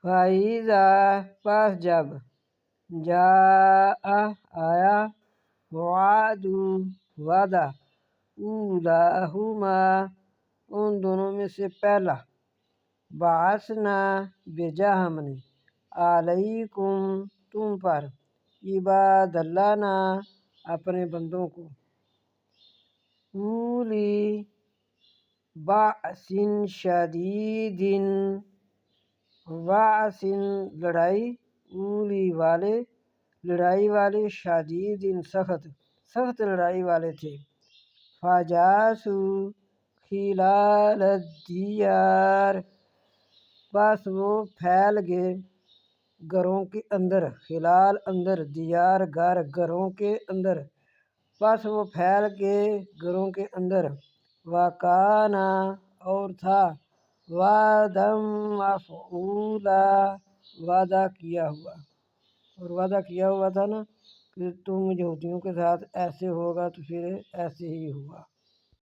فَإِذَا پس جب جاء آیا وعد وعدہ اولاہما ان دونوں میں سے پہلا بعثنا بھیجا ہم نے علیکم تم پر عباد اللہ نا اپنے بندوں کو اولی بأس شدید بأس لڑائی اولی والے لڑائی والے شدید سخت لڑائی والے تھے فجاسوا خلال الدیار پس وہ پھیل گئے گھروں کے اندر خلال اندر دیار گھروں کے اندر پس وہ پھیل گئے گھروں کے اندر وکان اور تھا وعدًا مفعولا وعدہ کیا ہوا اور وعدہ کیا ہوا تھا نا کہ تم یہودیوں کے ساتھ ایسے ہوگا تو پھر ایسے ہی ہوا۔